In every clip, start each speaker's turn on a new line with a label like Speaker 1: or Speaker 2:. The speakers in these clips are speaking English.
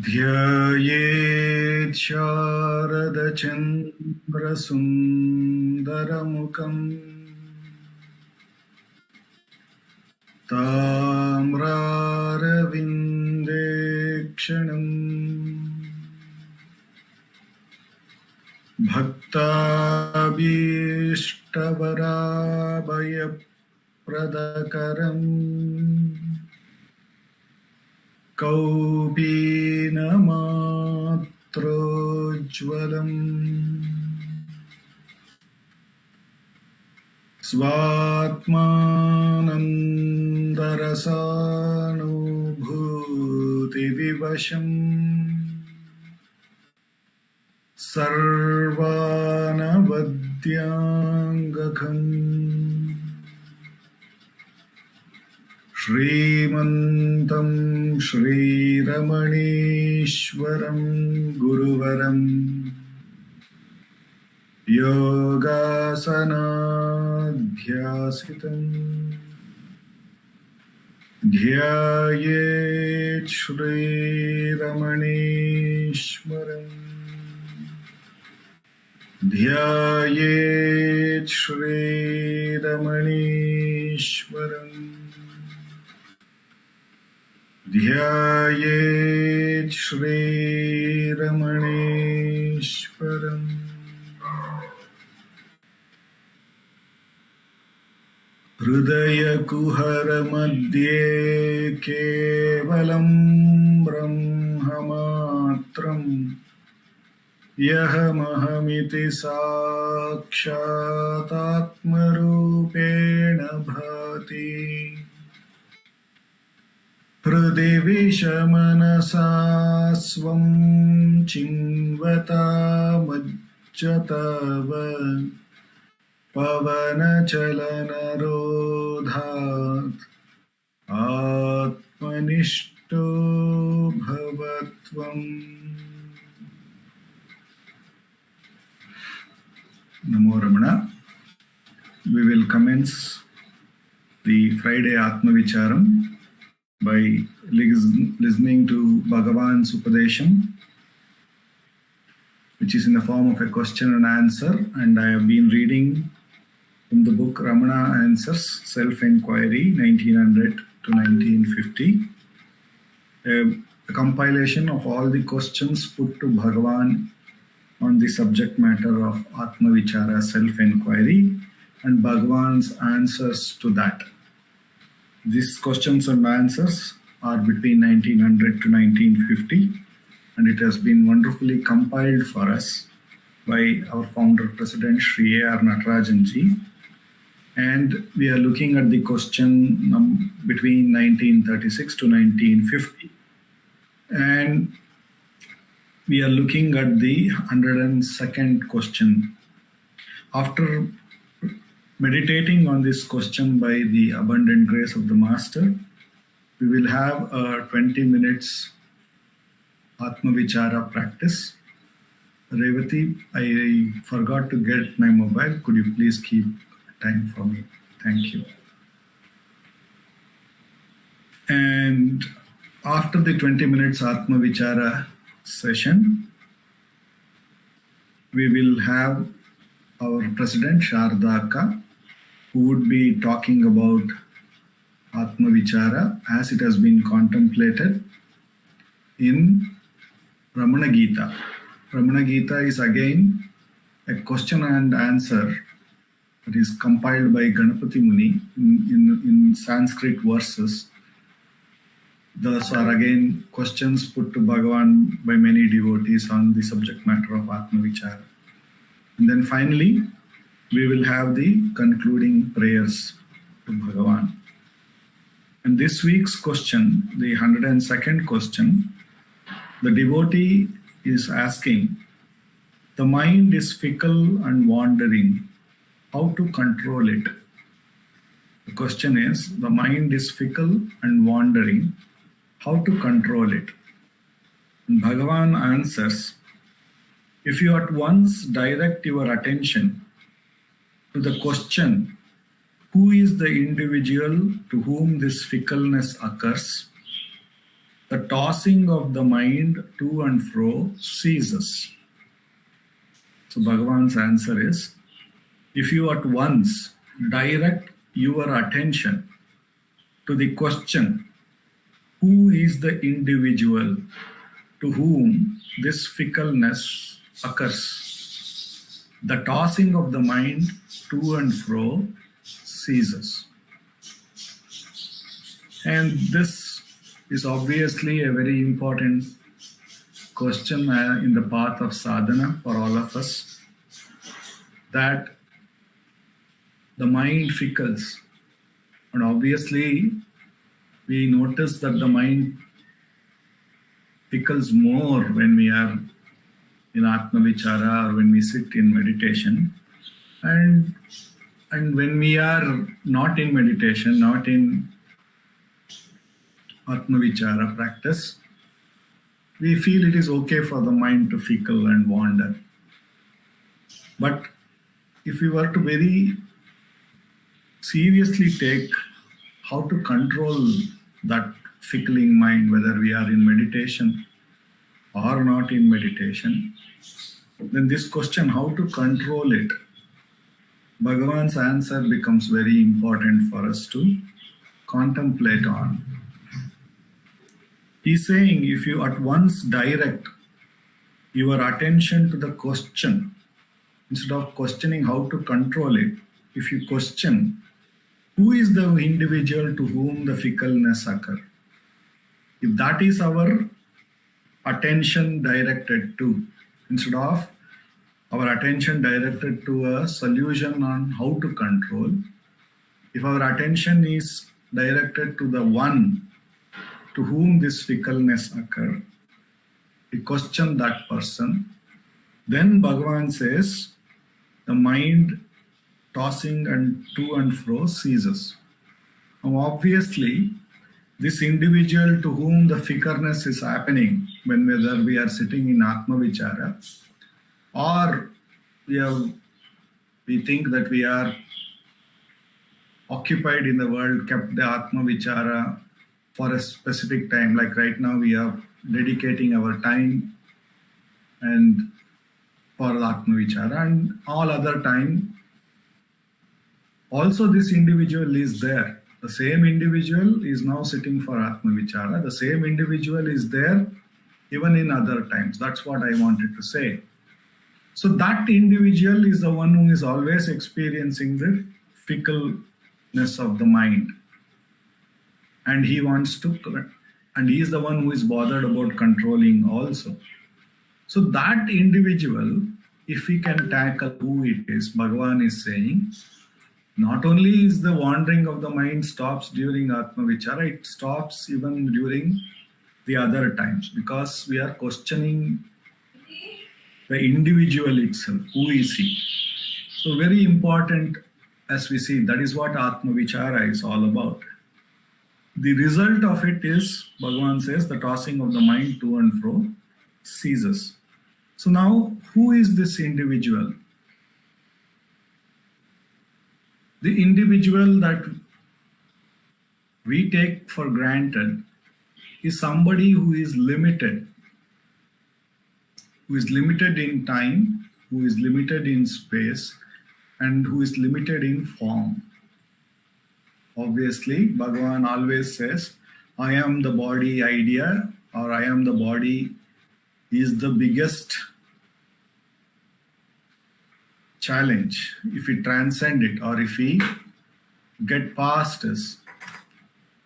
Speaker 1: ध्ययेत् शारदचन्द्रसुन्दरमुखम् ताम्रारविन्देक्षणम् भक्ताभीष्टवराभयप्रदकरम् कौपीनमात्रोज्ज्वलम् स्वात्मानन्दरसानुभूतिविवशम् सर्वानवद्याङ्गकम् श्रीमन्तं श्रीरमणीश्वरं गुरुवरं योगासनाध्यासितं ध्यायेत् श्रीरमणीश्वरम् ध्यायेत् श्रीरमणीश्वरम् ध्यायेत् श्रीरमणीश्वरम् हृदयकुहरमध्ये केवलं ब्रह्ममात्रम् यहमहमिति साक्षातात्मरूपेण भाति हृदि विषमनसा स्वं चिन्वतामज्जतव पवनचलनरोधात् आत्मनिष्ठो भवत्वम्। Namo Ramana. We will commence the Friday Atma Vicharam by listening to Bhagavan's Upadesham, which is in the form of a question and answer, and I have been reading from the book Ramana Answers, Self-Enquiry, 1900 to 1950, a compilation of all the questions put to Bhagavan on the subject matter of Atma Vichara, self-enquiry, and Bhagavan's answers to that. These questions and answers are between 1900 to 1950, and it has been wonderfully compiled for us by our founder, President Sri A.R. Natarajanji. And we are looking at the question between 1936 to 1950. And we are looking at the 102nd question. After meditating on this question by the abundant grace of the Master, we will have a 20 minutes Atma Vichara practice. Revati, I forgot to get my mobile. Could you please keep time for me? Thank you. And after the 20 minutes Atma Vichara session, we will have our President Sarada, who would be talking about Atma Vichara as it has been contemplated in Ramana Gita. Ramana Gita is again a question and answer that is compiled by Ganapati Muni in Sanskrit verses. Those are again questions put to Bhagavan by many devotees on the subject matter of Atma Vichara. And then finally, we will have the concluding prayers to Bhagavan. And this week's question, the 102nd question, the devotee is asking, the mind is fickle and wandering. How to control it? The question is, the mind is fickle and wandering. How to control it? And Bhagavan answers, if you at once direct your attention to the question, who is the individual to whom this fickleness occurs? the tossing of the mind to and fro ceases. So Bhagavan's answer is, if you at once direct your attention to the question, who is the individual to whom this fickleness occurs, the tossing of the mind to and fro ceases. And this is obviously a very important question in the path of sadhana for all of us, that the mind fickles. And obviously, we notice that the mind fickles more when we are in Atma Vichara or when we sit in meditation. And when we are not in meditation, not in Atma Vichara practice, we feel it is okay for the mind to fickle and wander. But if we were to very seriously take how to control that fickling mind, whether we are in meditation or not in meditation, then this question, how to control it, Bhagavan's answer becomes very important for us to contemplate on. He's saying, if you at once direct your attention to the question, instead of questioning how to control it, if you question, who is the individual to whom the fickleness occurs? If that is our attention directed to, instead of our attention directed to a solution on how to control, if our attention is directed to the one to whom this fickleness occurs, we question that person, then Bhagavan says the mind tossing and to and fro ceases. Now obviously, this individual to whom the fickleness is happening, whether we are sitting in Atma Vichara or we think that we are occupied in the world, kept the Atma Vichara for a specific time, like right now we are dedicating our time and for Atma Vichara, and all other time also this individual is there. The same individual is now sitting for Atma Vichara. The same individual is there even in other times. That's what I wanted to say. So that individual is the one who is always experiencing the fickleness of the mind. And he wants to, and he is the one who is bothered about controlling also. So that individual, if we can tackle who it is, Bhagavan is saying, not only is the wandering of the mind stops during Atma Vichara, it stops even during the other times, because we are questioning the individual itself. Who is he? So very important, as we see, that is what Atma Vichara is all about. The result of it is, Bhagavan says, the tossing of the mind to and fro ceases. So now, who is this individual? The individual that we take for granted is somebody who is limited in time, who is limited in space, and who is limited in form. Obviously, Bhagavan always says, I am the body idea, or I am the body is the biggest challenge. If we transcend it, or if we get past this,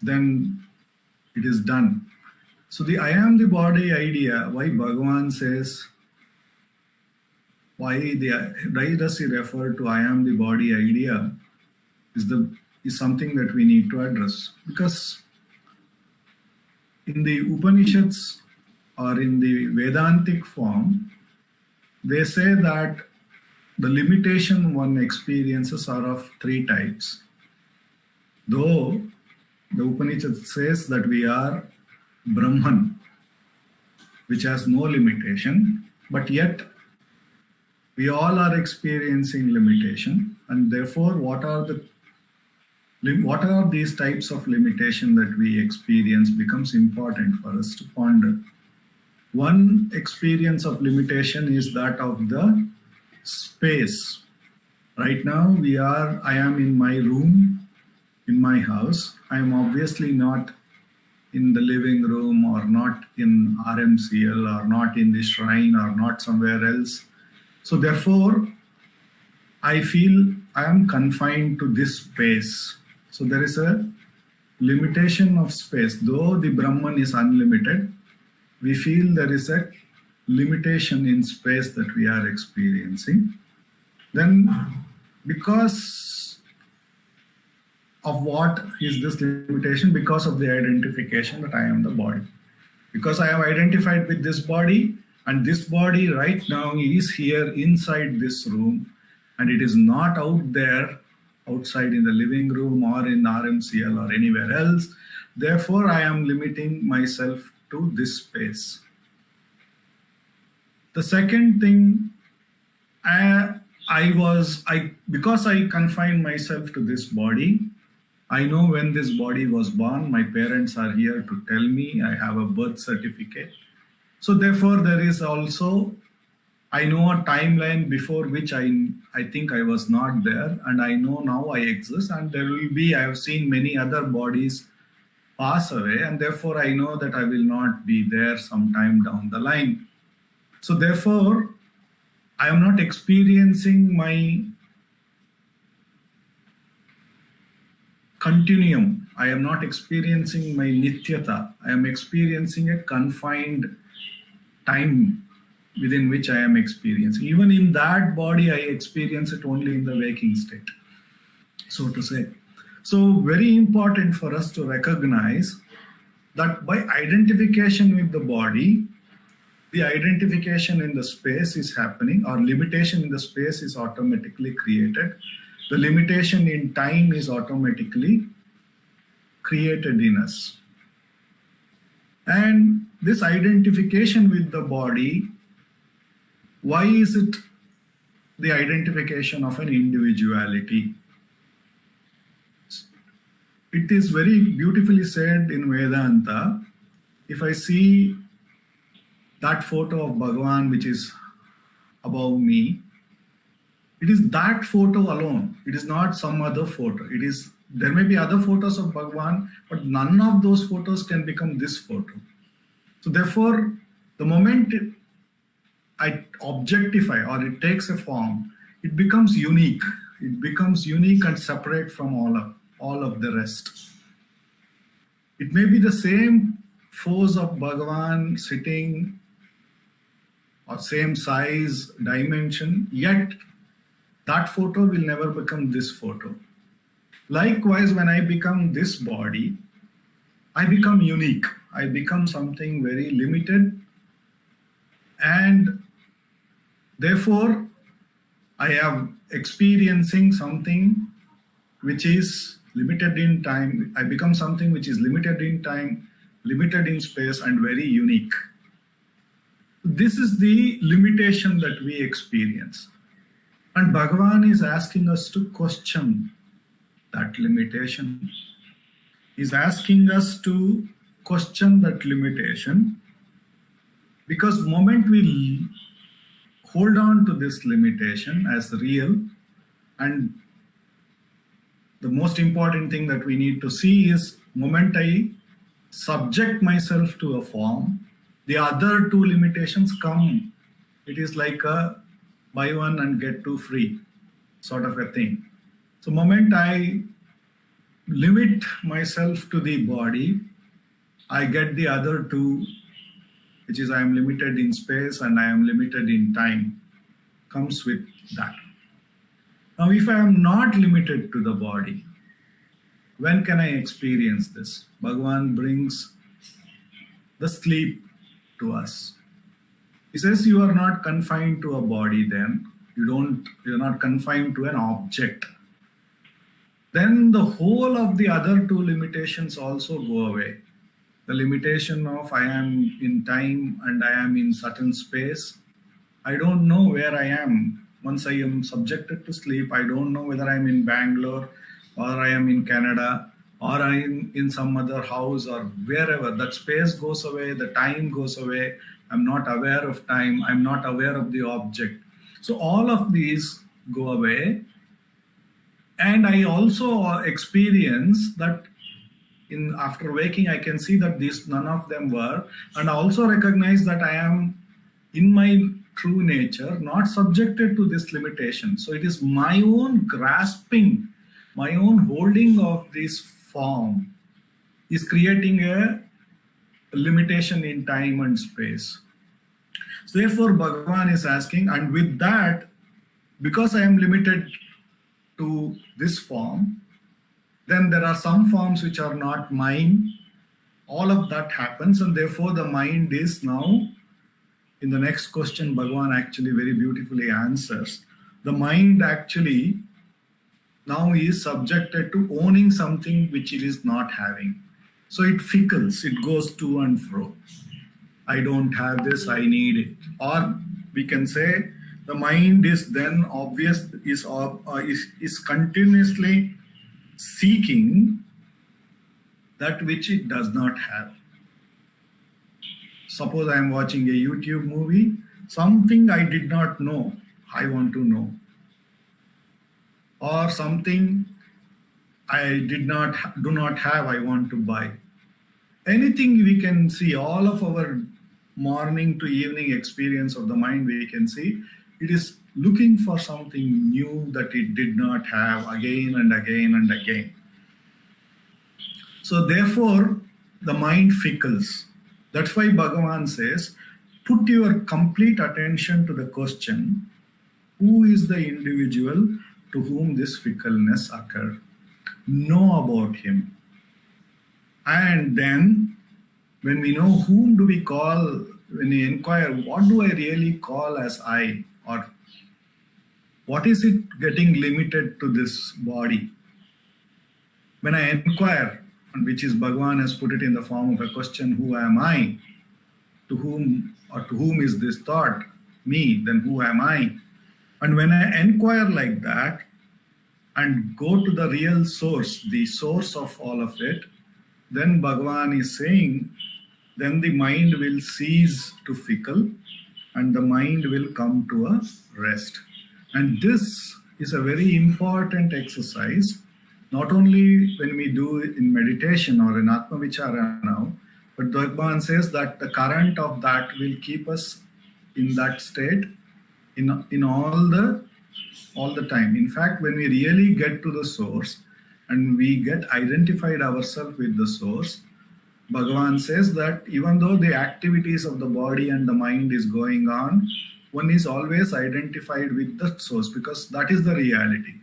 Speaker 1: then it is done. So the I am the body idea, why Bhagavan says, why does he refer to I am the body idea, is something that we need to address. Because in the Upanishads or in the Vedantic form, they say that the limitation one experiences are of three types. Though the Upanishad says that we are Brahman, which has no limitation, but yet we all are experiencing limitation, and therefore what are the what are these types of limitation that we experience becomes important for us to ponder. One experience of limitation is that of the space. Right now I am in my room, in my house. I am obviously not in the living room, or not in RMCL, or not in the shrine, or not somewhere else. So therefore, I feel I am confined to this space. So there is a limitation of space. Though the Brahman is unlimited, we feel there is a limitation in space that we are experiencing. Then, because of what is this limitation? Because of the identification that I am the body. Because I have identified with this body, and this body right now is here inside this room, and it is not out there, outside in the living room or in RMCL or anywhere else. Therefore, I am limiting myself to this space. The second thing, because I confined myself to this body, I know when this body was born. My parents are here to tell me. I have a birth certificate. So therefore, there is also, I know a timeline before which I think I was not there, and I know now I exist, and there will be, I have seen many other bodies pass away, and therefore I know that I will not be there sometime down the line. So therefore, I am not experiencing my continuum. I am not experiencing my nityata. I am experiencing a confined time within which I am experiencing. Even in that body, I experience it only in the waking state, so to say. So very important for us to recognize that by identification with the body, the identification in the space is happening, or limitation in the space is automatically created. The limitation in time is automatically created in us. And this identification with the body, why is it the identification of an individuality? It is very beautifully said in Vedanta. If I see that photo of Bhagavan which is above me, it is that photo alone. It is not some other photo. There may be other photos of Bhagavan, but none of those photos can become this photo. So therefore, the moment I objectify, or it takes a form, it becomes unique. It becomes unique and separate from all of the rest. It may be the same pose of Bhagavan sitting, or same size, dimension, yet that photo will never become this photo. Likewise, when I become this body, I become unique. I become something very limited, and therefore I am experiencing something which is limited in time. I become something which is limited in time, limited in space, and very unique. This is the limitation that we experience. And Bhagavan is asking us to question that limitation. He's asking us to question that limitation, because the moment we hold on to this limitation as real, and the most important thing that we need to see is, moment I subject myself to a form, the other two limitations come. It is like a buy one and get two free sort of a thing. So moment I limit myself to the body, I get the other two, which is I am limited in space and I am limited in time, comes with that. Now, if I am not limited to the body, when can I experience this? Bhagavan brings the sleep to us. He says you are not confined to a body then. You're not confined to an object. Then the whole of the other two limitations also go away. The limitation of I am in time and I am in certain space. I don't know where I am. Once I am subjected to sleep, I don't know whether I am in Bangalore or I am in Canada, or I am in some other house, or wherever. That space goes away, the time goes away. I'm not aware of time, I'm not aware of the object. So all of these go away. And I also experience that in after waking, I can see that these none of them were, and I also recognize that I am in my true nature, not subjected to this limitation. So it is my own grasping, my own holding of this form is creating a limitation in time and space. So therefore, Bhagavan is asking, and with that, because I am limited to this form, then there are some forms which are not mine. All of that happens, and therefore the mind is now, in the next question, Bhagavan actually very beautifully answers. The mind actually now is subjected to owning something which it is not having. So it fickles, it goes to and fro. I don't have this, I need it. Or we can say the mind is then is continuously seeking that which it does not have. Suppose I am watching a YouTube movie, something I did not know, I want to know. Or something I do not have, I want to buy. Anything we can see, all of our morning to evening experience of the mind, we can see it is looking for something new that it did not have again and again and again. So therefore, the mind fickles. That's why Bhagavan says, put your complete attention to the question, who is the individual to whom this fickleness occurred? Know about him. And then, when we know whom do we call, when we inquire, what do I really call as I? Or what is it getting limited to this body? When I inquire, and which is Bhagavan has put it in the form of a question, who am I? To whom is this thought? Me, then who am I? And when I inquire like that and go to the real source, the source of all of it, then Bhagavan is saying, then the mind will cease to fickle and the mind will come to a rest. And this is a very important exercise, not only when we do it in meditation or in Atma Vichara now, but Bhagavan says that the current of that will keep us in that state in all the time. In fact, when we really get to the source and we get identified ourselves with the source, Bhagavan says that even though the activities of the body and the mind is going on, one is always identified with the source because that is the reality.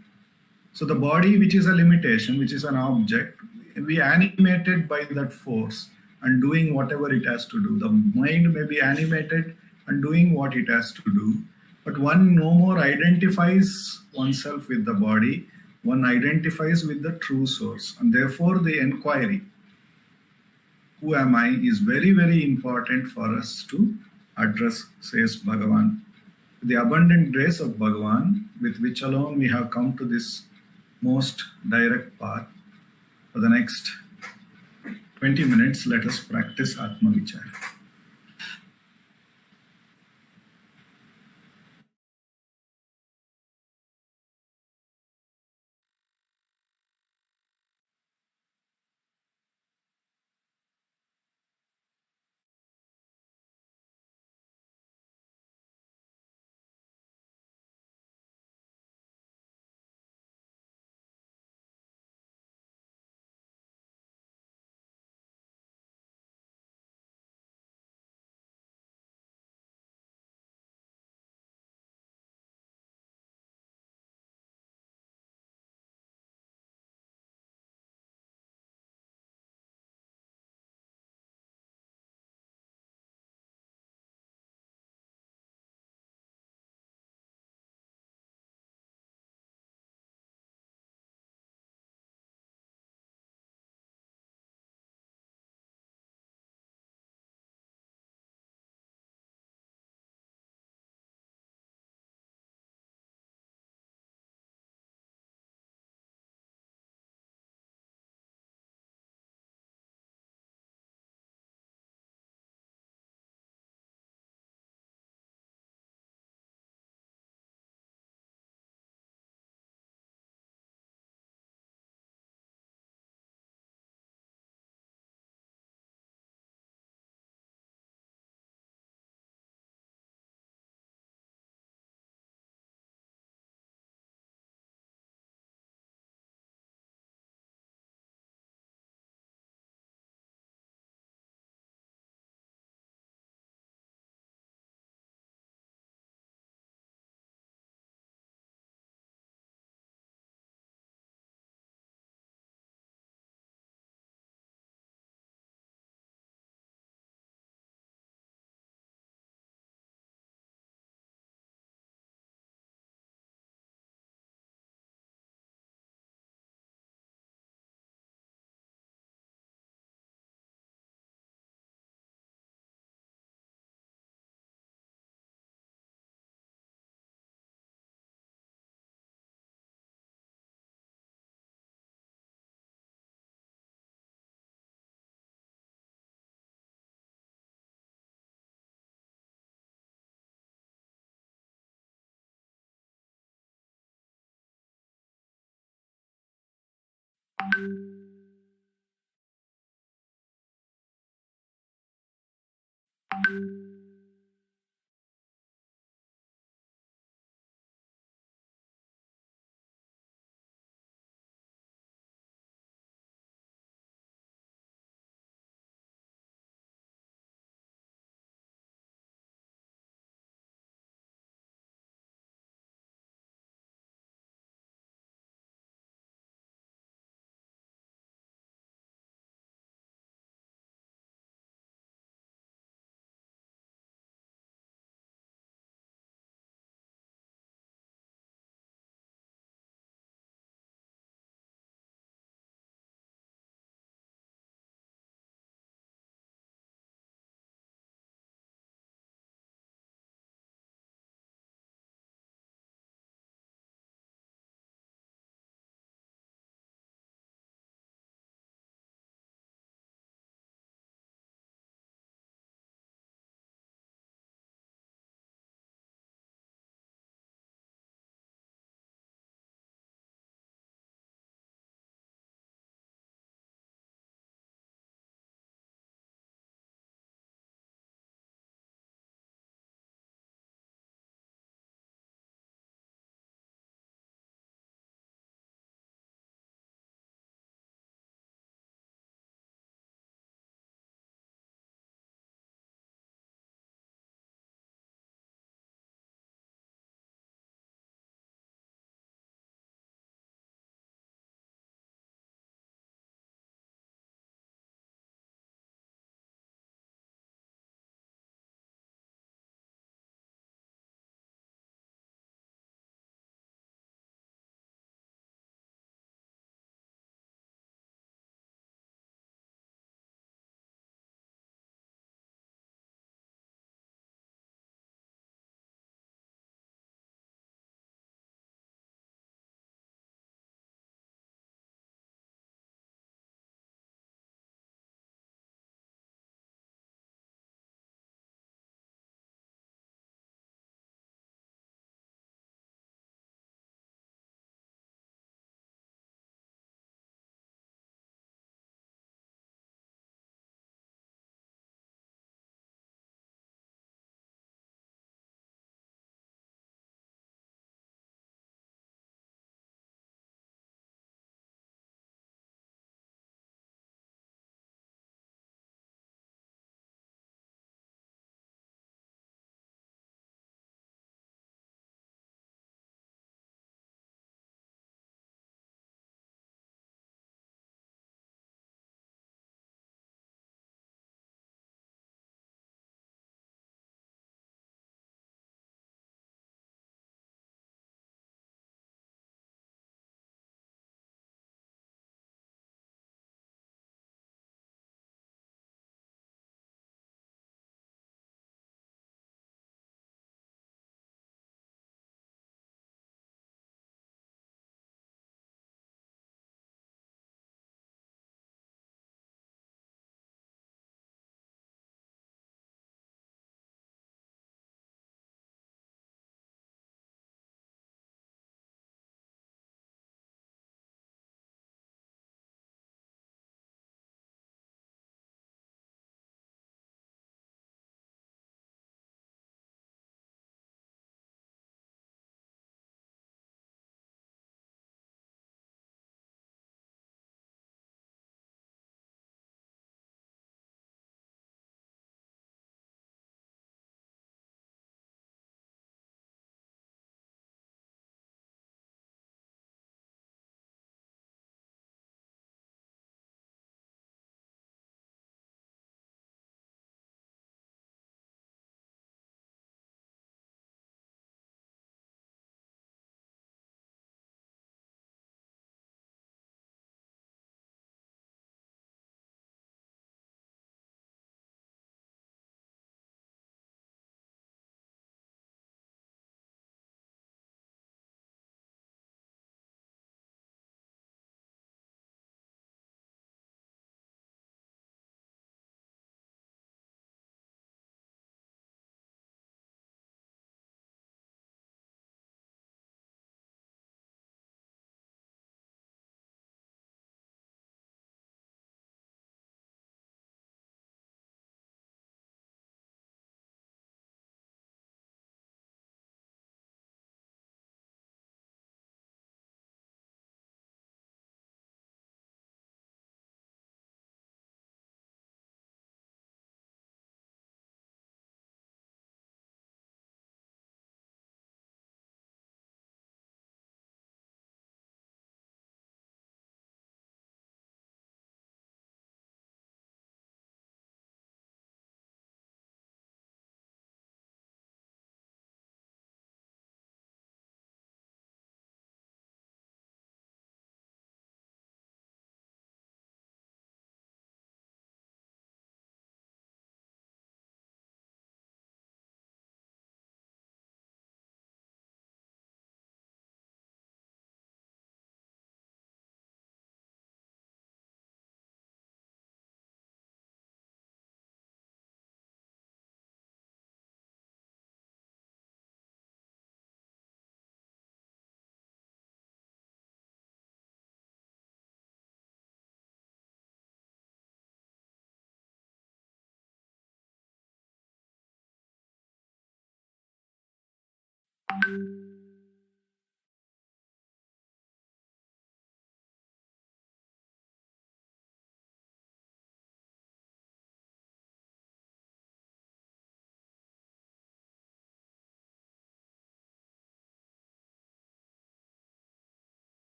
Speaker 1: So the body, which is a limitation, which is an object, we animated by that force and doing whatever it has to do. The mind may be animated and doing what it has to do, but one no more identifies oneself with the body, one identifies with the true source. And therefore the inquiry, who am I, is very, very important for us to address, says Bhagavan. The abundant grace of Bhagavan, with which alone we have come to this most direct path. For the next 20 minutes, let us practice Atma Vichara.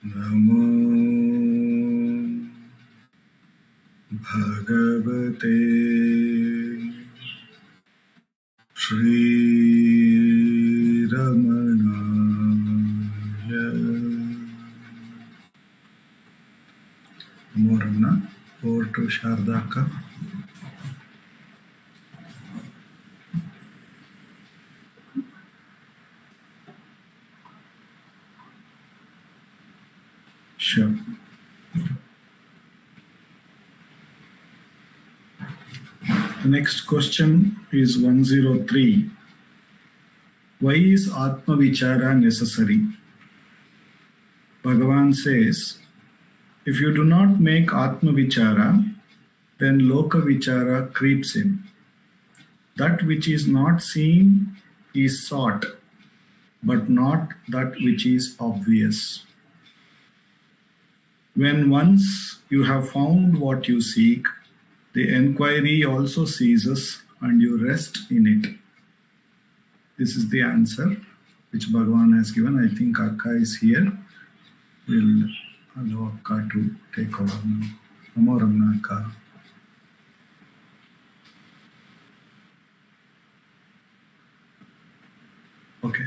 Speaker 1: Namo Bhagavate Shri Ramanaya. Namo Ramana. Over to Sharda Akka. Sure. The next question is 103. Why is Atma Vichara necessary? Bhagavan says, if you do not make Atma Vichara, then Loka Vichara creeps in. That which is not seen is sought, but not that which is obvious. When once you have found what you seek, the enquiry also ceases and you rest in it. This is the answer which Bhagavan has given. I think Akka is here. We'll allow Akka to take over now. Namo Ramana Akka. Okay.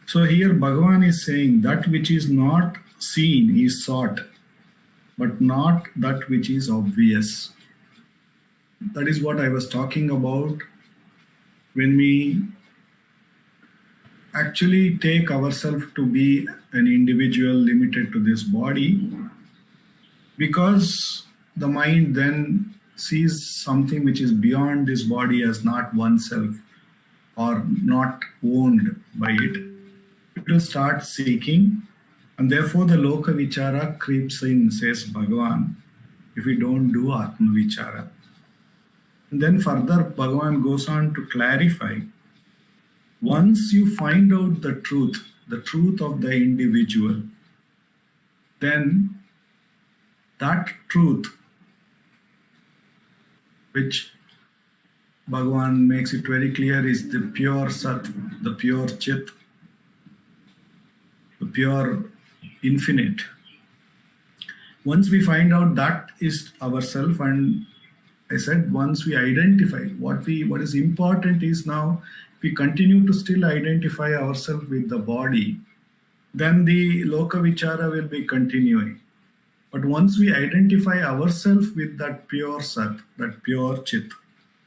Speaker 1: So here Bhagavan is saying that which is not seen is sought, but not that which is obvious. That is what I was talking about when we actually take ourselves to be an individual limited to this body, because the mind then sees something which is beyond this body as not oneself or not owned by it. It will start seeking, and therefore the Loka Vichara creeps in, says Bhagavan, if we don't do Atma Vichara. And then further Bhagavan goes on to clarify Once you find out the truth of the individual, then that truth, which Bhagavan makes it very clear, is the pure Sat, the pure Chit, the pure infinite. Once we find out that is ourself, and I said once we identify what is important is now we continue to still identify ourselves with the body, then the Loka Vichara will be continuing. But once we identify ourselves with that pure Sat, that pure Chit,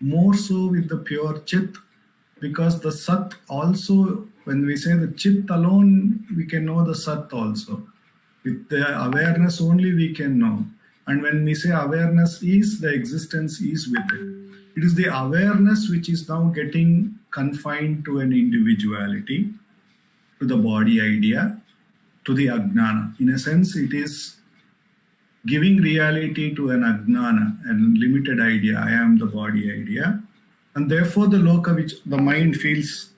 Speaker 1: more so with the pure Chit, because the Sat also, when we say the Chit alone, we can know the Sat also. With the awareness only we can know. And when we say awareness is, the existence is with it. It is the awareness which is now getting confined to an individuality, to the body idea, to the Ajnana. In a sense, it is giving reality to an Ajnana, a limited idea, I am the body idea. And therefore the Loka, which the mind feels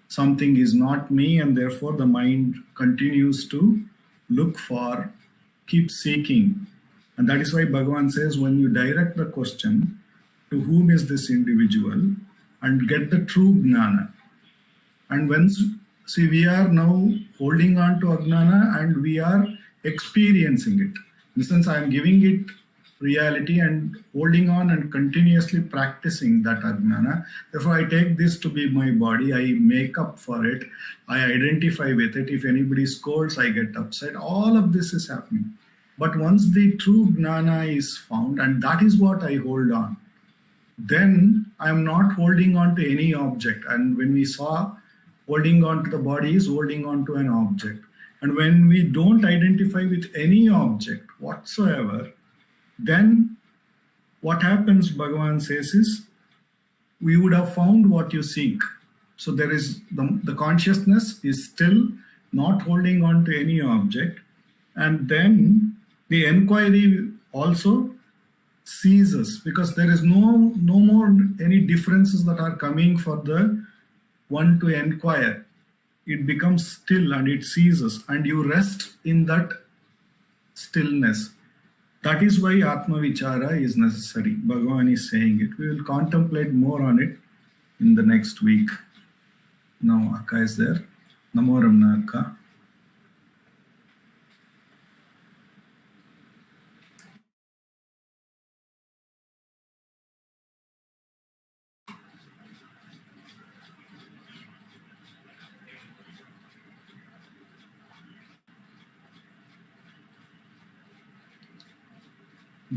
Speaker 1: something is not me, and therefore the mind continues to look for, keep seeking. And that is why Bhagavan says, when you direct the question, to whom is this individual, and get the true Gnana. And once, see, we are now holding on to Ajnana and we are experiencing it. In the sense, I am giving it reality and holding on and continuously practicing that Ajnana. Therefore, I take this to be my body, I make up for it, I identify with it. If anybody scolds, I get upset. All of this is happening. But once the true Gnana is found, and that is what I hold on, then I am not holding on to any object. And when we saw holding on to the body is holding on to an object. And when we don't identify with any object whatsoever, then what happens, Bhagavan says, is we would have found what you seek. So there is the consciousness is still not holding on to any object. And then the enquiry also ceases, because there is no more any differences that are coming for the one to inquire. It becomes still and it ceases, and you rest in that stillness. That is why Atma Vichara is necessary. Bhagavan is saying it. We will contemplate more on it in the next week. Now Akka is there. Namo Ramana Akka.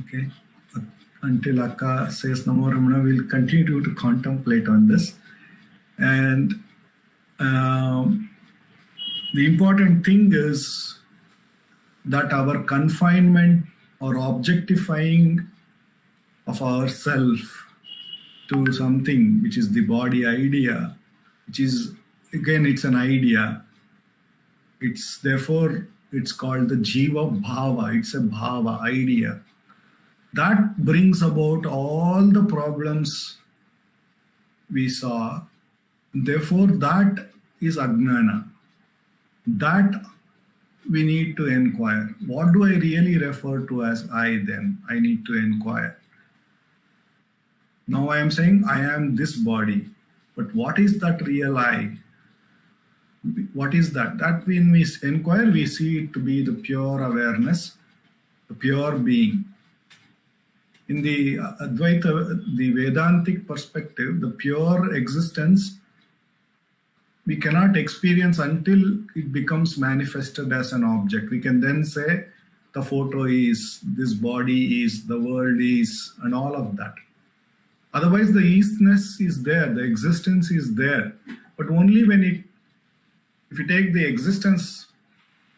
Speaker 1: Okay. Until Akka says Namo Ramana, we'll continue to contemplate on this. And the important thing is that our confinement or objectifying of ourself to something which is the body idea, which is, again, it's an idea. It's therefore, it's called the Jiva Bhava. It's a Bhava, idea. That brings about all the problems we saw. Therefore, that is Ajnana. That we need to inquire. What do I really refer to as I then? I need to inquire. Now I am saying I am this body. But what is that real I? What is that? That when we inquire, we see it to be the pure awareness, the pure being. In the Advaita, the Vedantic perspective, the pure existence we cannot experience until it becomes manifested as an object. We can then say the photo is, this body is, the world is, and all of that. Otherwise, the eastness is there, the existence is there. But only when if you take the existence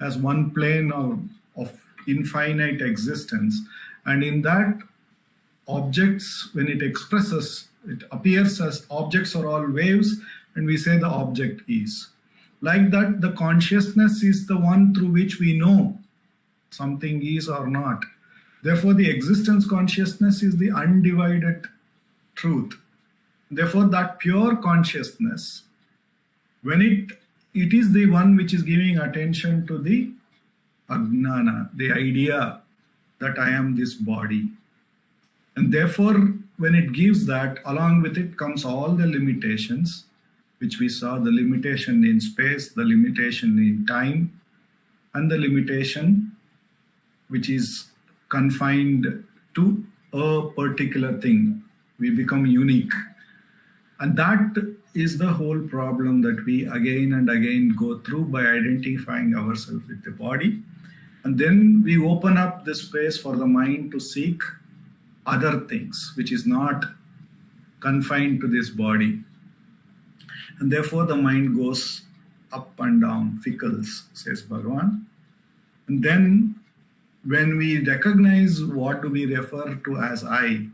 Speaker 1: as one plane of infinite existence, and in that objects, when it expresses, it appears as objects are all waves, and we say the object is. Like that, the consciousness is the one through which we know something is or not. Therefore, the existence consciousness is the undivided truth. Therefore, that pure consciousness When it is the one which is giving attention to the ajnana, the idea that I am this body. And therefore, when it gives that, along with it comes all the limitations, which we saw, the limitation in space, the limitation in time, and the limitation which is confined to a particular thing. We become unique. And that is the whole problem that we again and again go through by identifying ourselves with the body. And then we open up the space for the mind to seek other things, which is not confined to this body. And therefore the mind goes up and down, fickles, says Bhagavan. And then when we recognize what do we refer to as I,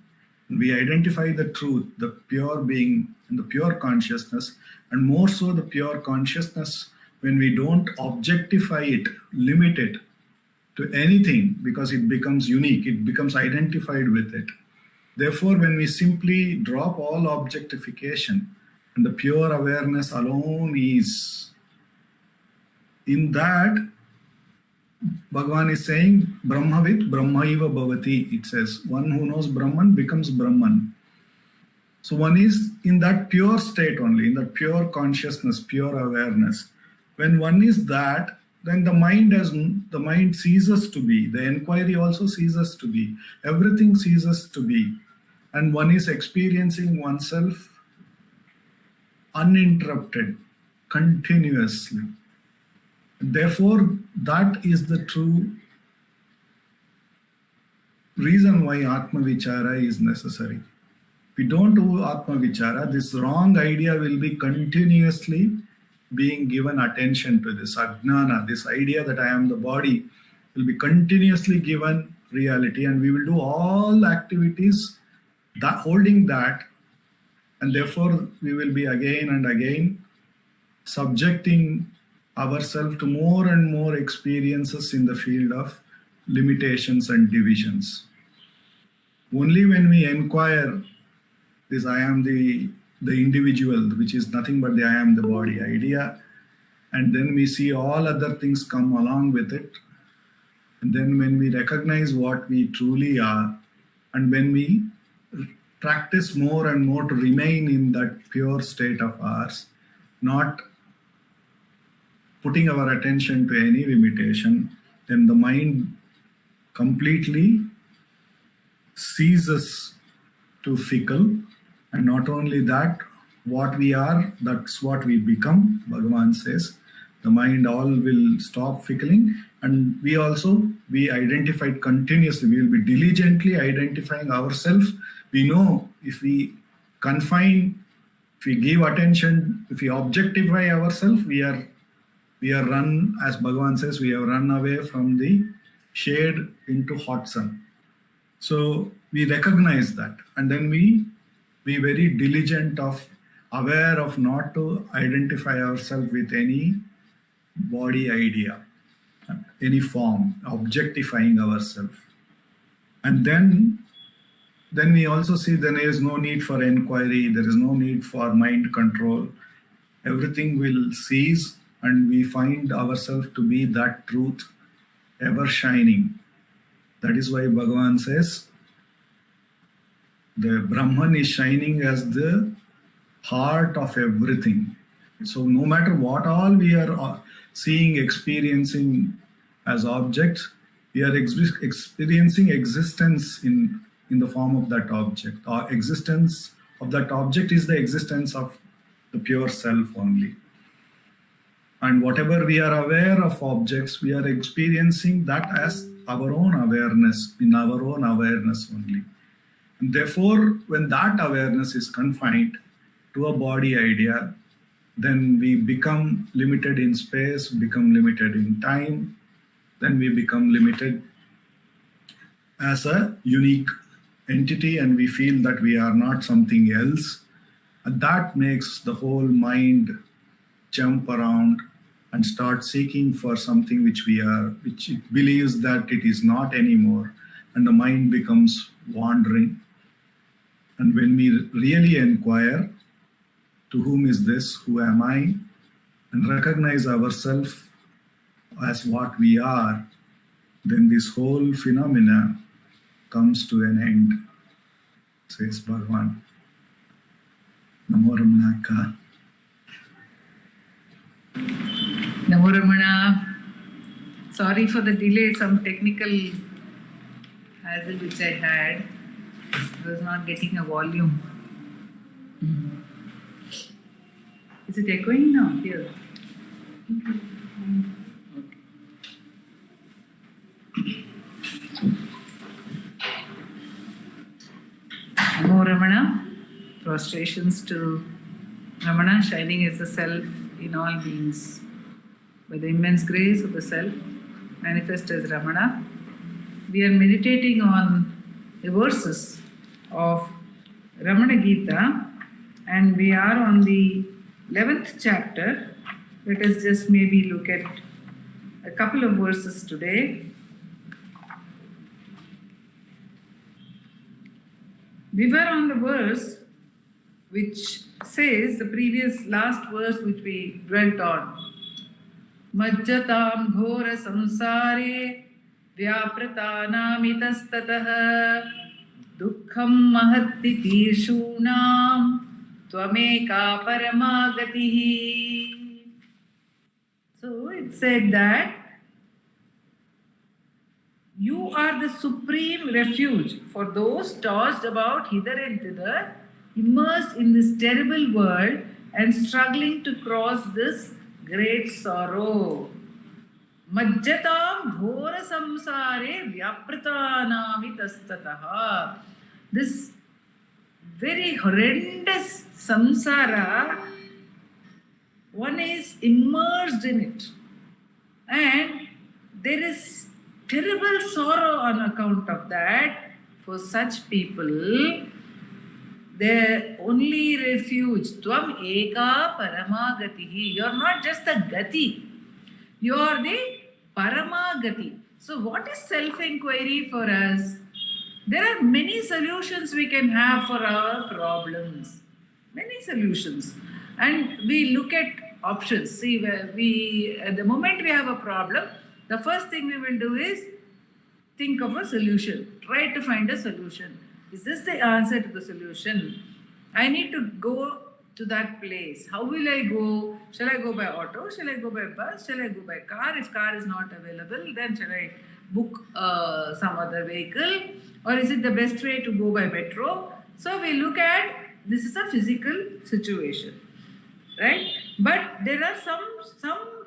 Speaker 1: we identify the truth, the pure being and the pure consciousness, and more so the pure consciousness, when we don't objectify it, limit it to anything, because it becomes unique, it becomes identified with it. Therefore, when we simply drop all objectification and the pure awareness alone is, in that, Bhagavan is saying, Brahmavit Brahmaiva Bhavati. It says, one who knows Brahman becomes Brahman. So one is in that pure state only, in that pure consciousness, pure awareness. When one is that, then the mind ceases to be. The enquiry also ceases to be. Everything ceases to be. And one is experiencing oneself uninterrupted, continuously. Therefore, that is the true reason why Atma Vichara is necessary. If we don't do Atma Vichara, this wrong idea will be continuously being given attention to. This Ajnana, this idea that I am the body, will be continuously given reality, and we will do all activities that holding that, and therefore we will be again and again subjecting ourselves to more and more experiences in the field of limitations and divisions. Only when we inquire this I am the individual, which is nothing but the I am the body idea, and then we see all other things come along with it, and then when we recognize what we truly are, and when we practice more and more to remain in that pure state of ours, not putting our attention to any limitation, then the mind completely ceases to fickle. And not only that, what we are, that's what we become. Bhagavan says, the mind all will stop fickling, and we identified continuously. We will be diligently identifying ourselves. We know if we confine, if we give attention, if we objectify ourselves, we are run, as Bhagavan says, we have run away from the shade into hot sun. So we recognize that, and then we be very diligent of aware of not to identify ourselves with any body idea, any form, objectifying ourselves. And then we also see there is no need for enquiry, there is no need for mind control. Everything will cease, and we find ourselves to be that truth ever shining. That is why Bhagavan says, the Brahman is shining as the heart of everything. So no matter what all we are seeing, experiencing as objects, we are experiencing existence in the form of that object. Our existence of that object is the existence of the pure self only. And whatever we are aware of objects, we are experiencing that as our own awareness, in our own awareness only. And therefore, when that awareness is confined to a body idea, then we become limited in space, become limited in time, then we become limited as a unique entity, and we feel that we are not something else. And that makes the whole mind jump around and start seeking for something which it believes that it is not anymore, and the mind becomes wandering. And when we really inquire, to whom is this, who am I, and recognize ourselves as what we are, then this whole phenomena comes to an end, says Bhagavan. Namo Ramana Akka.
Speaker 2: Namo Ramana. Sorry for the delay, some technical hassle which I had. I was not getting a volume. Is it echoing now? Here. Okay. Namo Ramana. Prostrations to Ramana, shining as the self in all beings. By the immense grace of the self, manifest as Ramana, we are meditating on the verses of Ramana Gita, and we are on the 11th chapter. Let us just maybe look at a couple of verses today. We were on the verse which says, the last verse which we dwelt on, Majjatam ghora samsare vyapratanamitastatah dukkham mahatti tirshunam tvameka paramagatihi. So it said that you are the supreme refuge for those tossed about hither and thither, immersed in this terrible world and struggling to cross this great sorrow. Majjatam ghora samsare vyapratanamitastatah. This very horrendous samsara, one is immersed in it, and there is terrible sorrow on account of that. For such people, their only refuge, Tvam Eka Paramagatihi. You are not just a Gati, you are the Paramagati. So, what is self-enquiry for us? There are many solutions we can have for our problems. Many solutions. And we look at options. See, at the moment we have a problem, the first thing we will do is think of a solution. Try to find a solution. Is this the answer to the solution? I need to go to that place. How will I go? Shall I go by auto? Shall I go by bus? Shall I go by car? If car is not available, then shall I book some other vehicle? Or is it the best way to go by metro? So we look at, this is a physical situation, right? But there are some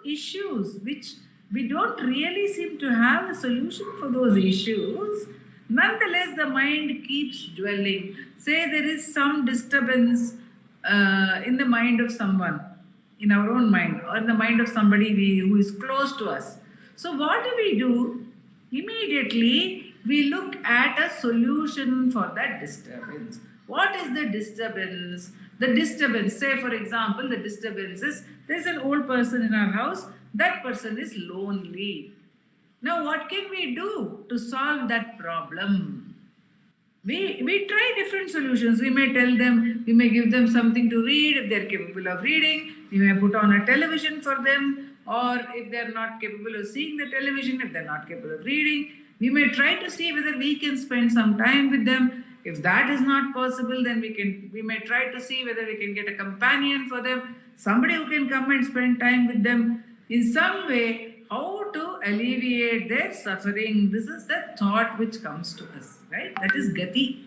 Speaker 2: issues which we don't really seem to have a solution for those issues. Nonetheless, the mind keeps dwelling. Say there is some disturbance in the mind of someone, in our own mind, or in the mind of somebody who is close to us. So what do? Immediately, we look at a solution for that disturbance. What is the disturbance? The disturbance, say for example, the disturbance is, there's an old person in our house, that person is lonely. Now what can we do to solve that problem? We try different solutions. We may tell them, we may give them something to read if they're capable of reading. We may put on a television for them, or if they're not capable of seeing the television, if they're not capable of reading, we may try to see whether we can spend some time with them. If that is not possible, then we may try to see whether we can get a companion for them, somebody who can come and spend time with them. In some way, how to alleviate their suffering. This is the thought which comes to us, right? That is Gati.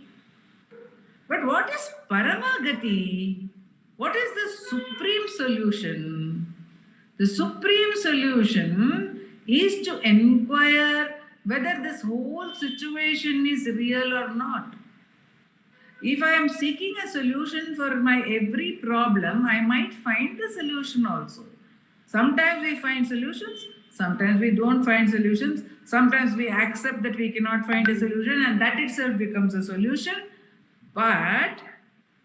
Speaker 2: But what is Paramagati? What is the supreme solution? The supreme solution is to inquire whether this whole situation is real or not. If I am seeking a solution for my every problem, I might find the solution also. Sometimes we find solutions, sometimes we don't find solutions, sometimes we accept that we cannot find a solution and that itself becomes a solution. But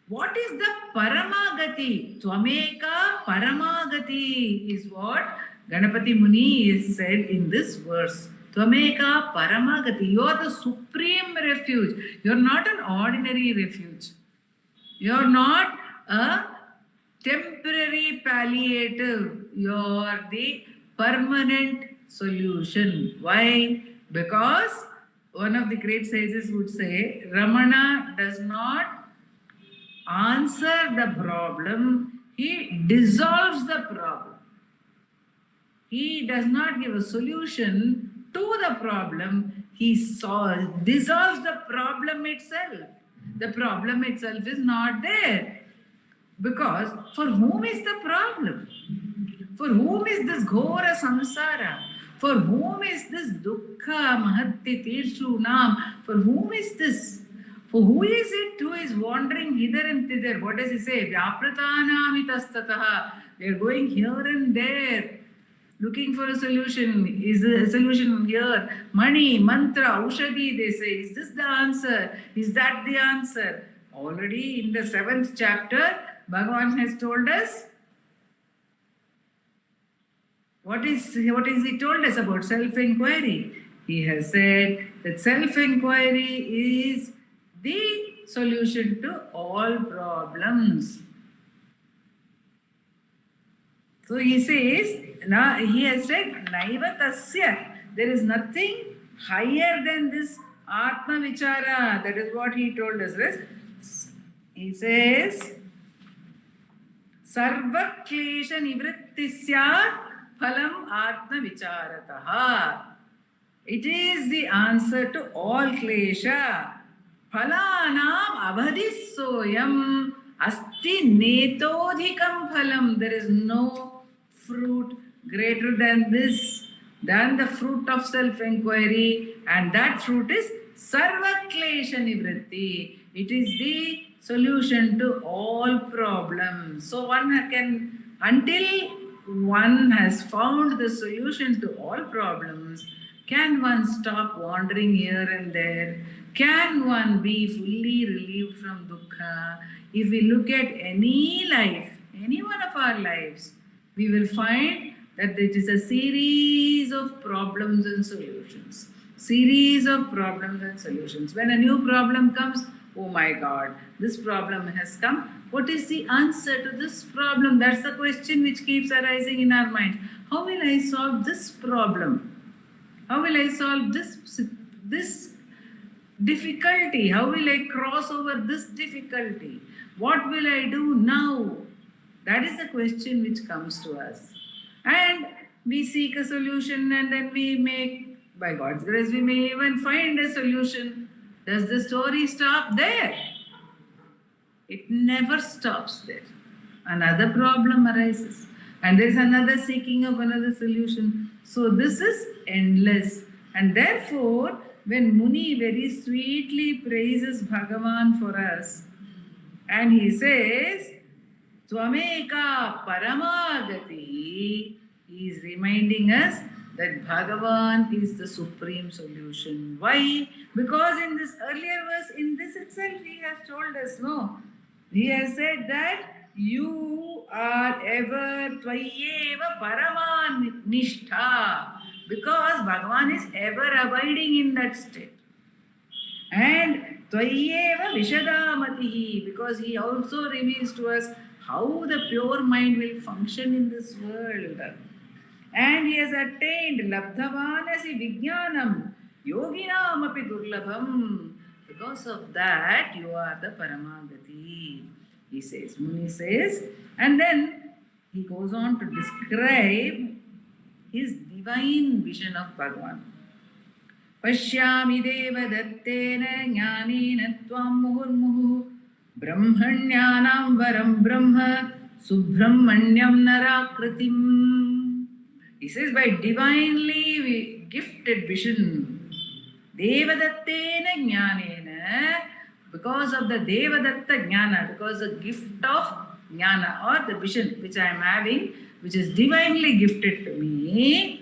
Speaker 2: what is the Paramagati? Tvameka Paramagati is what Ganapati Muni is said in this verse. Tvameka Paramagati. You are the supreme refuge. You are not an ordinary refuge. You are not a temporary palliative. you're the permanent solution. Why? Because one of the great sages would say, Ramana does not answer the problem, he dissolves the problem. He does not give a solution to the problem, he dissolves the problem itself. The problem itself is not there. Because for whom is the problem? For whom is this ghora samsara? For whom is this dukkha mahatti tirshu nam? For whom is this? For who is it who is wandering hither and thither? What does he say? Vyapratanamitasthataha. They are going here and there, looking for a solution. Is the solution here? Mani, mantra, ushadi, they say. Is this the answer? Is that the answer? Already in the 7th chapter, Bhagavan has told us what is he told us about self-enquiry. He has said that self-enquiry is the solution to all problems. So he says, now he has said, Naiva tasya, there is nothing higher than this Atma Vichara. That is what he told us. Right? He says, Sarva klesha nivritti syat phalam Atma Vicharataha. It is the answer to all klesha. Phalanam abhadissoyam asti netodhikam phalam. There is no fruit greater than this, than the fruit of self-enquiry, and that fruit is sarva klesha nivritti. It is the solution to all problems. So one can, until one has found the solution to all problems, can one stop wandering here and there? Can one be fully relieved from dukkha? If we look at any life, any one of our lives, we will find that it is a series of problems and solutions. Series of problems and solutions. When a new problem comes, oh my God, this problem has come. What is the answer to this problem? That's the question which keeps arising in our mind. How will I solve this problem? How will I solve this difficulty? How will I cross over this difficulty? What will I do now? That is the question which comes to us. And we seek a solution, and then we make, by God's grace, we may even find a solution. Does the story stop there? It never stops there. Another problem arises, and there is another seeking of another solution. So this is endless. And therefore, when Muni very sweetly praises Bhagavan for us, and he says, Tvameka Paramagati, he is reminding us that Bhagavan is the supreme solution. Why? Because in this earlier verse, in this itself, he has told us, no. He has said that you are ever Tvayeva Paraman Nishtha, because Bhagavan is ever abiding in that state. And Tvayeva Vishadamatihi, because he also reveals to us how the pure mind will function in this world. And he has attained Labdhavanasi Vijnanam Yoginam api Durlabham. Because of that, you are the Paramagati. He says, Muni says, and then he goes on to describe his divine vision of Bhagavan. Pashyami deva dattena jnanena tvam muhurmuhu brahmanyanam varam brahma subramanyam narakritim. He says, by divinely gifted vision, devadattena jnanena, because of the devadatta jnana, because the gift of jnana or the vision which I am having, which is divinely gifted to me,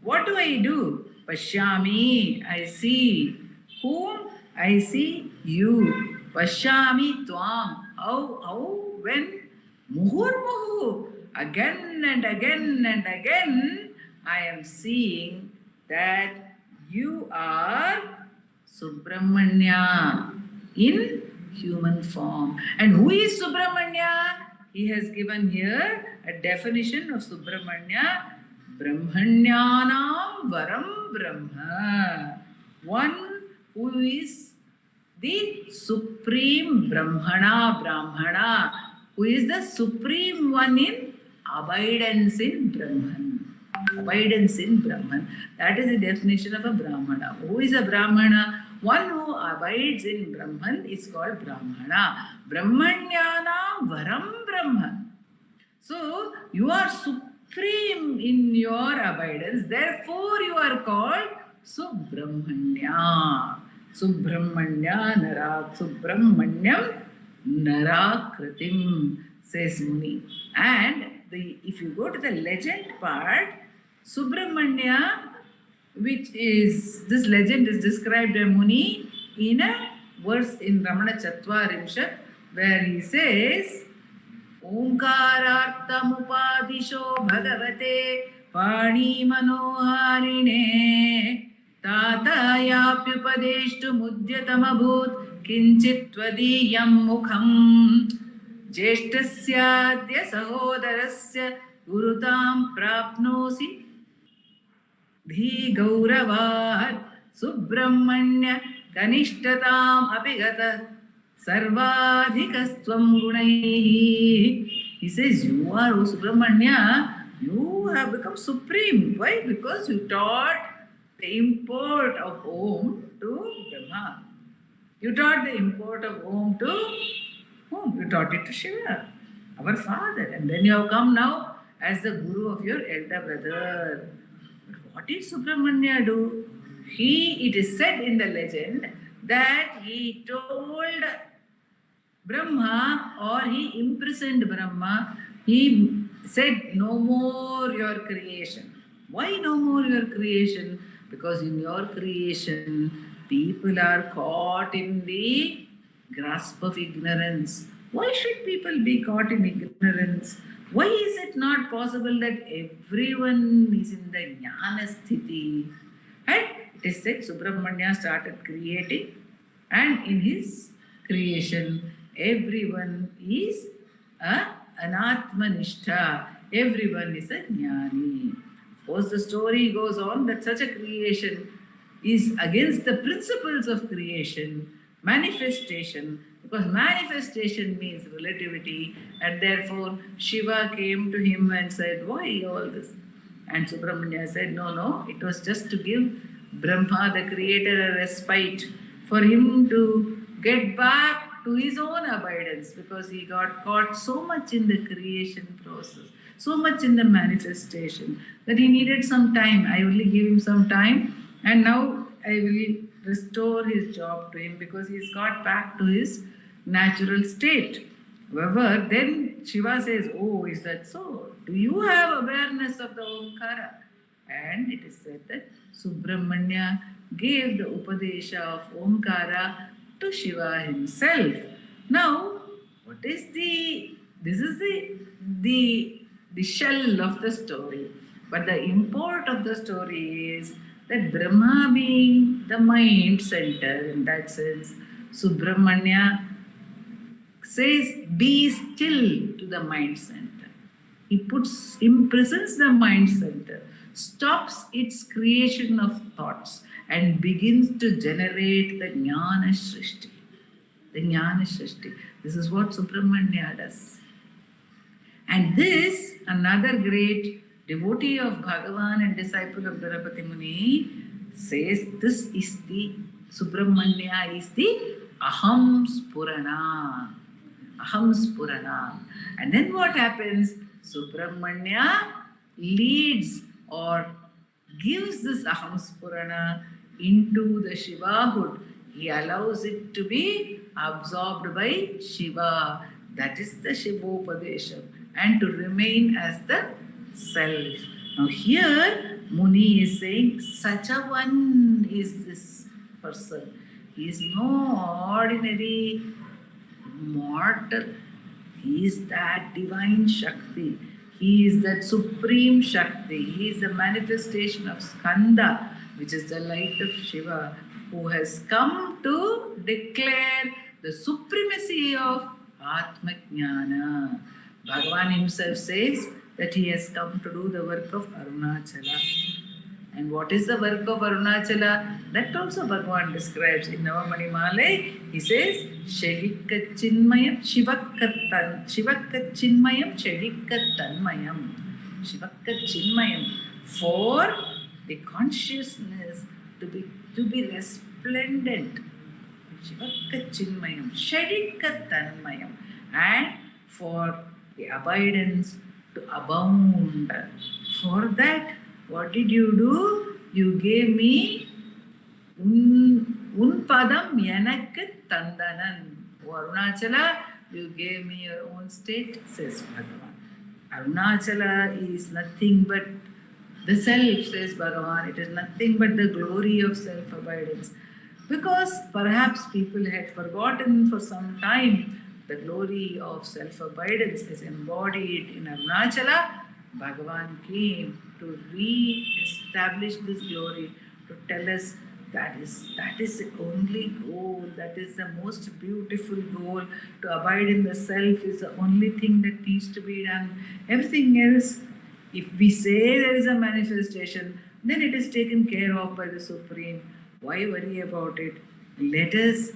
Speaker 2: what do? Pashyami, I see. Whom? I see you. Pashyami tvam. How? When? Muhurmuhu. Again and again and again, I am seeing that you are Subramanya in human form. And who is Subramanya? he has given here a definition of Subramanya. Brahmanyanam varam Brahma. One who is the supreme Brahmana, who is the supreme one in abidance in Brahman. Abidance in Brahman. That is the definition of a Brahmana. Who is a Brahmana? One who abides in Brahman is called Brahmana. Brahmanyana varam Brahman. So, you are supreme in your abidance. Therefore, you are called Subramanya. Subramanya Narak. Subramanyam Narakritim, says Muni. And if you go to the legend part, Subramanya, this legend is described by Muni in a verse in Ramanacentre, where he says, Omkararthamupadisho bhagavate pani manoharine tatayapyupadeshtu mudyatamabhut kinchitvadiyam mukham jeshtasyadya sahodarasya gurutam prapnosi dhi gauravat subramanya kanishtatam apigata sarvadhikastvam gunaihi. He says, you are, O Subramanya, you have become supreme. Why? Because you taught the import of Om to Brahma. You taught the import of Om to whom? You taught it to Shiva, our father. And then you have come now as the guru of your elder brother. But what did Subramanya do? It is said in the legend that he told Brahma, or he imprisoned Brahma. He said, no more your creation. Why no more your creation? Because in your creation, people are caught in the grasp of ignorance. Why should people be caught in ignorance? Why is it not possible that everyone is in the jnana sthiti? And it is said Subramanya started creating, and in his creation, everyone is an Atmanishta. Everyone is a jnani. Of course, the story goes on that such a creation is against the principles of creation, manifestation, because manifestation means relativity, and therefore Shiva came to him and said, why all this? And Subramanya said, no, it was just to give Brahma, the creator, a respite for him to get back to his own abidance, because he got caught so much in the creation process, so much in the manifestation, that he needed some time. I only gave him some time, and now I will restore his job to him, because he's got back to his natural state. However, then Shiva says, oh, is that so? Do you have awareness of the Omkara? And it is said that Subramanya gave the Upadesha of Omkara to Shiva himself. Now, what is this is the shell of the story. But the import of the story is that Brahma being the mind center, in that sense, Subramanya says, be still to the mind center. He imprisons the mind center, stops its creation of thoughts, and begins to generate the Jnana Srishti. The Jnana Srishti. This is what Subramanya does. And this, another great devotee of Bhagavan and disciple of Dharapati Muni, says this is the Subramanya is the Aham Spurana. Aham Spurana. And then what happens? Subramanya leads or gives this Aham Spurana into the Shivahood. He allows it to be absorbed by Shiva. That is the Shivopadesha. And to remain as the self. Now here, Muni is saying, such a one is this person. He is no ordinary mortal. He is that divine Shakti. He is that supreme Shakti. He is the manifestation of Skanda, which is the light of Shiva, who has come to declare the supremacy of Atmajnana. Bhagavan himself says that he has come to do the work of Arunachala. And what is the work of Arunachala? That also Bhagavan describes in Navamanimale. He says, Shedikachinmayam Shivakachinmayam Shedikattanmayam. Shivakachinmayam. For the consciousness to be resplendent. Shivakachinmayam. Shedikattanmayam. And for the abidance to abound. For that, what did you do? You gave me un padam yanakku tandanan. O Arunachala, you gave me your own state, says Bhagavan. Arunachala is nothing but the self, says Bhagavan. It is nothing but the glory of self-abidance. Because perhaps people had forgotten for some time the glory of self-abidance is embodied in Arunachala. Bhagavan came to re-establish this glory, to tell us that is the only goal, that is the most beautiful goal. To abide in the self is the only thing that needs to be done. Everything else, if we say there is a manifestation, then it is taken care of by the Supreme. Why worry about it? Let us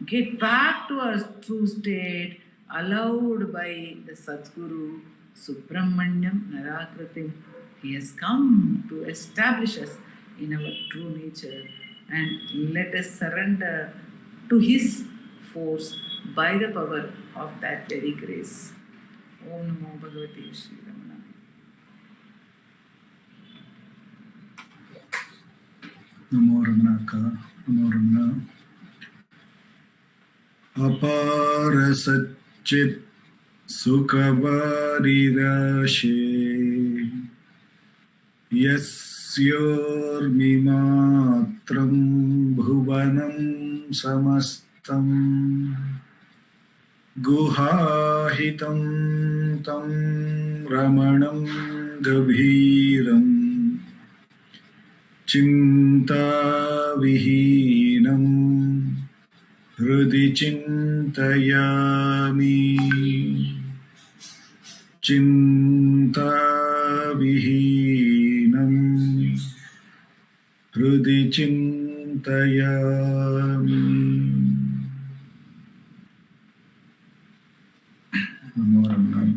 Speaker 2: get back to our true state, allowed by the Sadguru, Subramanyam Narakritim. He has come to establish us in our true nature, and let us surrender to his force by the power of that very grace. Om Namo Bhagavate Shri Ramana.
Speaker 1: Namo Ramanaka, Namo Ramana. Apara Satchit Sukhabarirashe Yasyormimatram Bhuvanam Samastam Guhahitam Tam Ramanam Gabhiram Chintavihinam Hrudi Chintayami Chintavihinam Hrudi Chintayami. Namo Ramana.